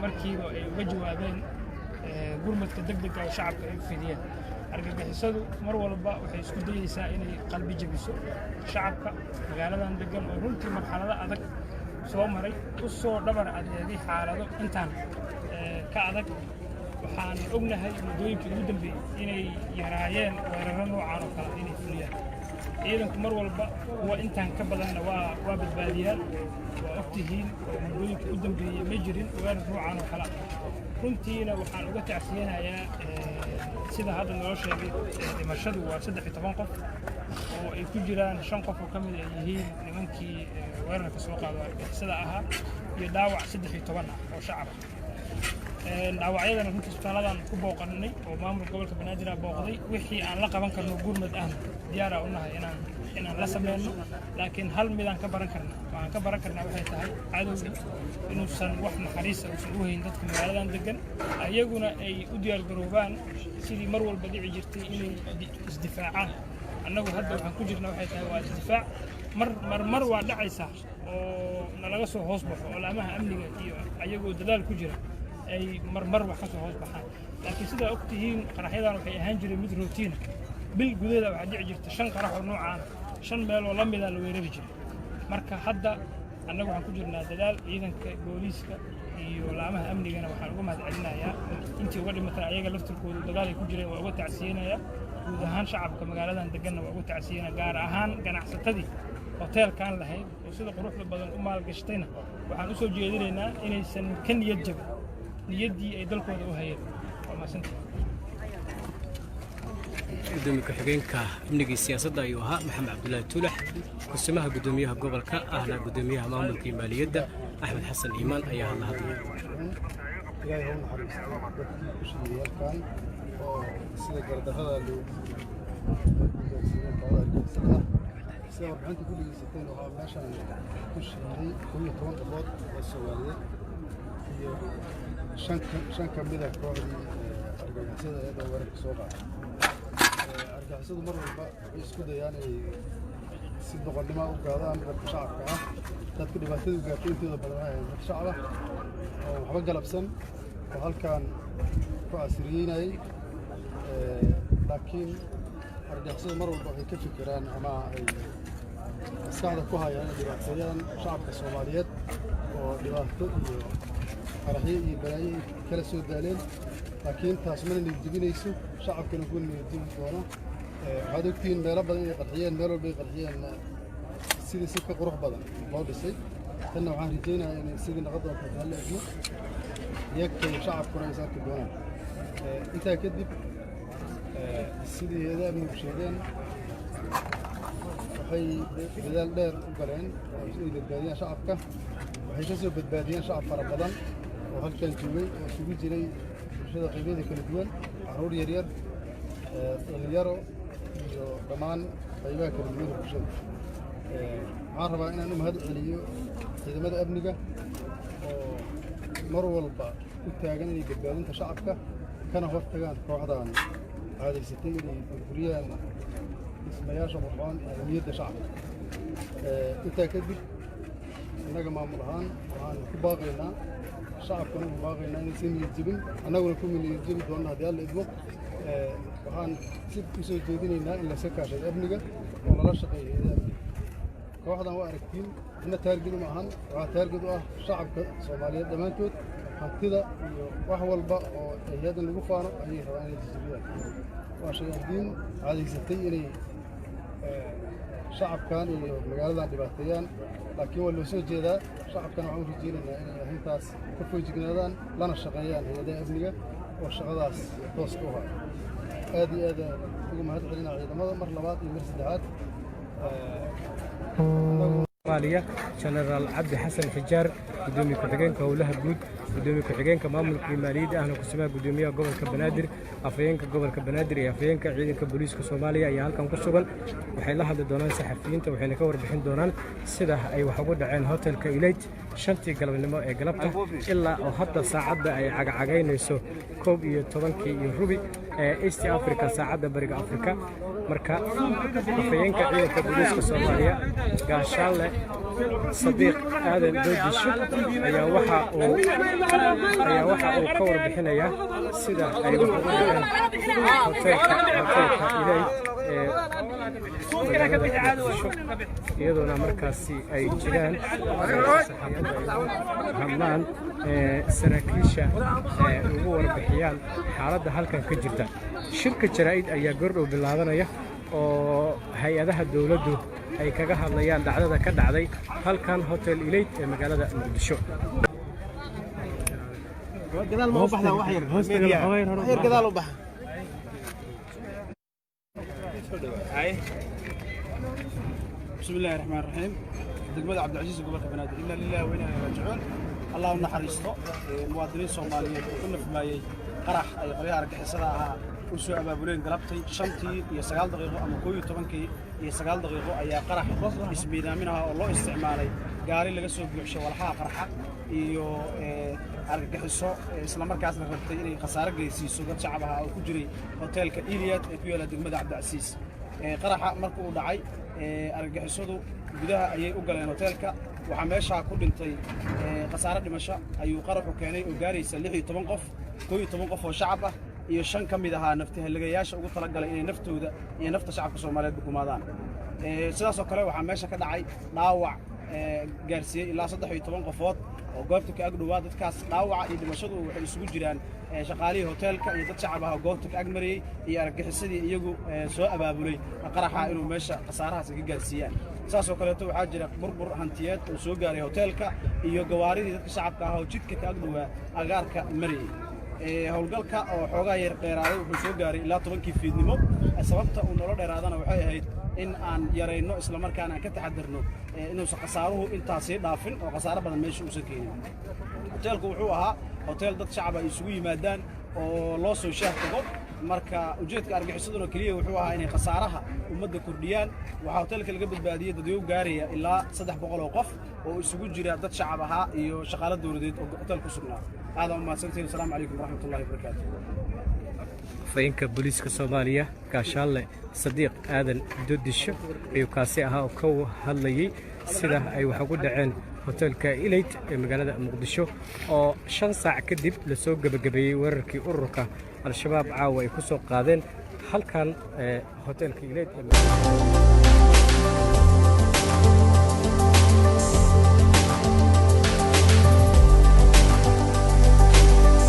markiiba ay uga jawaabeen gurmadka degdega oo shacabka ay u fidiyeen argagixisadu mar walba waxay isku dayeysaa inay qalbi jabiso shacabka magaaladan degan oo runtii marxalado adag soo maray u soo dhabar adeegay xaalado intaan ka adag waxaan ognahay muddooyinkii ugu dambeeyey inay yaraayeen weeraro noocaan oo kale inay fuliyaan ciidanku mar walba kuwa intaan ka badanna waa badbaadiyaan waa ogtihiin muddooyinkii u dambeeyey ma jirin weerar noocaan oo kale runtiina waxaan uga tacsiyanayaa sida hadda noo sheegay dhimashadu waa 13 qof oo ay ku jiraan 5 qof oo ka mid ah yihiin nimankii weerarka soo qaaday argagixisada ahaa iyo dhaawac 13 ah oo shacab dhaawacyadana runtii isbitaaladan ku booqannay oo maamulka gobolka Banaadir booqday wixii aan la qaban karno gurmad ah diyaar u nahay inaan la sameeyno laakiin hal mid aan ka baran karnaa waxay tahay cadowga inuusan wax naxariis ah u hayn dadka magaaladan degan ayaguna ay u diyaar garoobaan sidii mar walba dhici jirtay inay isdifaacaan annagu hadda waxaan ku jirnaa waxay tahay waa isdifaac mar waa dhacaysa oo nalaga soo hoos baxo oo laamaha amniga iyo ayagoo dadaal ku jira ay mar wax ka soo hoos baxaan laakiin sida ogtihiin qaraxyadan waxay ahaan jireen mid routine bil gudaheeda waxaa dhici jirta 5 qarax oo noocaan 5 meel oo la mid ah la weerari jiray marka hadda annagu waxaan ku jirnaa dadaal ciidanka booliiska iyo laamaha amnigana waxaan uga mahadcelinayaa intii uga dhimatay ayaga laftirkooda dagaal ay ku jireen waa uga tacsiyeenaya guud ahaan shacabka magaaladan deganna waa uga tacsiyeenaya gaar ahaan ganacsatadii hoteelkan lahayd oo sida quruxda badan u maalgashatayna waxaan u soo jeedinaynaa inaysan ka niyad jabin niyaddii ay dalkooda u hayeen waa mahadsantahay gudoomiye ku-xigeenka amniga iyo siyaasadda ayuu ahaa maxamed cabdullaahi tuulax kusimaha gudoomiyaha gobolka ahna gudoomiyaha maamulka iyo maaliyadda axmed xasan iimaan ayaa hadla hadlay ilaahay u naxariisto dadkii ku shaqeeyay oo sida gardarrada loo sida warbixinta ku dhegeysateen waxaa meeshaan ku shaqeeyay 12 qofood oo Soomaaliyeed iyo shan ka mid ah kooxdii argagixisada ee weerarka soo qaaday argagixisadu mar walba waxay isku dayaan inay si doqonnimo u gaadaan dadka shacabka ah dadka dhibaatadu gaartay intooda badan ay dad shacab ah oo waxba galabsan oo halkaan ku asriyeynayay laakiin argagixisadu mar walba waxay ka fikiraan ama ay maskaxda ku hayaan dhibaateeyaan shacabka Soomaaliyeed oo dhibaato iyo qaraxyo iyo balaayo kala soo daaleen laakiin taas ma niyad jabinayso shacabkana ku niyad jabi doono waxaad ogtihiin meelo badan inay qarxiyeen meel walba ay qarxiyeen sidii si ka qurux badan loo dhisay tanna waxaan rajaynayaa inay sidii noqon doonto hal eegno iyagtay shacabkuna ay saarki doonaan intaa kadib sidii hay'adaha amnigu sheegeen waxay dadaal dheer u galeen oo ay badbaadiyaan shacabka waxay ka soo badbaadiyeen shacab fara badan oo halkan joogay oo isugu jiray bulshada qaybadeeda kala duwan carruur yaryar dhalinyaro iyo dhammaan qaybaha kala duwan ee bulshada waxaan rabaa inaan u mahad celiyo ciidamada amniga oo mar walba u taagan inay badbaadinta shacabka kana hortagaan kooxdan caadaysatay inay burburiyaan dhismayaasha qurxoon ee amniyadda shacabka intaa kadib innaga maamul ahaan waxaan ku baaqaynaa shacabkana ku baaqaynaa inaysan niyad jabin annaguna ku niyad jabi doonna haddii alla idmo waxaan si u soo jeedinaynaa in layska kaashay amniga oo lala shaqeeyo hay'adaha amniga kooxdan waa aragtiin inna taarged uma ahan waxaa taarged u ah shacabka Soomaaliyeed dhammaantood hantida iyo wax walba oo hay'adan lagu faano ayay rabaan inay jajabiyaan waa shayaadiin caadaysatay inay shacabkan iyo magaaladan dhibaateeyaan laakiin waa loo soo jeedaa shacabkana waxaan u rajaynaynaa inay arrintaas ka foojignaadaan lana shaqeeyaan hay'adaha amniga oo shaqadaas tooska u haya aad iyo aad ugu mahad celinaa ciidamada mar labaad iyo mar saddexaad Soomaaliya General Cabdi Xasan Xijaar gudoomiye ku-xigeenka howlaha guud gudoomiye ku-xigeenka maamulka iyo maaliyadda ahna kusimaha gudoomiyaha gobolka Banaadir afhayeenka gobolka Banaadir iyo afhayeenka ciidanka booliiska Soomaaliya ayaa halkan ku sugan waxay la hadli doonaan saxafiyiinta waxayna ka warbixin doonaan sida ay wax ugu dhaceen hotelka Elite shantii galabnimo ee galabta ilaa oo hadda saacadda ay cagacagaynayso 11 iyo rubi ee East Africa saacadda bariga Afrika marka afhayeenka ciidanka booliiska Soomaaliya gaashaale صديق آدم دوديش ayaa waxa uu ka warbixinayaa sida ay wax ugu dhaceen hoteelka iyadoona markaasi ay jiraan hadlaan saraakiisha ugu warbixiyaan xaaladda halkan ka jirta. Shirka jaraa'id ayaa gordhow bilaabanaya oo hay-adaha dawladdu ay kaga hadlayaan dhacdada ka dhacday halkan hotel Elite ee magaalada Muqdisho. بسم الله الرحمن الرحيم. دقمة عبد العزيز قبل بنادر إنا لله وإنا إليه راجعون. اللهم نحرسته مواطنين صوماليين كنا في ماي قرح أي قرية رجع صلاها وسوء بابولين قلبتي شنتي يسقال دقيقة أما كوي طبنكي يسقال دقيقة أي قرح اسمينا منها الله استعمالي قاري اللي قصوا بيحشوا والحاق قرحة إيو رجع السوق إسلام مركز نقطة إني خسارة جيسي سوق شعبها أو كجري هوتيل كإيليات كيولا دقمة عبد العزيز قرحة مركو دعي argagixisadu gudaha ayay u galeen hoteelka waxa meesha ku dhintay khasaare dhimasho ayuu qaraxu keenay oo gaaraysa 16 qof 12 qof oo shacab ah iyo 5 kamid ah naftahalagayaasha ugu talagalay inay naftooda iyo nafta shacabka Soomaaliyeed ku kumaadaan sidaas oo kale waxa meesha ka dhacay dhaawac gaarsiiyay ilaa 13 qofood oo goobta ka agdhowaad dadkaas dhaawaca iyo dhimashadu waxay isugu jiraan shaqaalihii hoteelka iyo dad shacab ah oo goobta ka agmariyay iyo argagixisadii iyagu soo abaabulay qaraxa inuu meesha khasaarahaas ka gaarsiiyaan saas oo kale waxaa jira burbur hantiyeed oo soo gaaray hoteelka iyo gawaaridii dadka shacabka ah oo jidka ka agdhowaa agaarka mariyay howlgalka oo xoogaa yar dheeraaday wuxuu soo gaaray ilaa 10kii fiidnimo sababta uu nolol dheeraadana waxay ahayd in aan yareyno isla markaana aan ka taxadirno inuusan khasaaruhu intaasi dhaafin oo khasaaro badan meesha uusan keenin hoteelku wuxuu ahaa hotel dad shacab ay isugu yimaadaan oo loo soo shaahtago marka ujeedka argagixisaduna kaliya wuxuu ahaa inay khasaaraha ummadda kordhiyaan waxa hoteelka laga badbaadiyay dadweyne gaaraya ilaa 300 oo qof oo isugu jira dad shacab ahaa iyo shaqaale dawladeed oo hotel ku sugnaa aad u mahadsantiin assalaamu calaykum waraxmatullaahi wabarakaatuh fayinka booliiska Soomaaliya gaashaale Sadiiq Aadan Dodisho ayuu kaasi ahaa oo ka hadlayay sida ay wax ugu dhaceen hoteelka Elite ee magaalada Muqdisho oo 5 saac kadib la soo gabagabeeyay weerarkii ururka al-shabaab caawa ay ku soo qaadeen halkan hoteelka Elite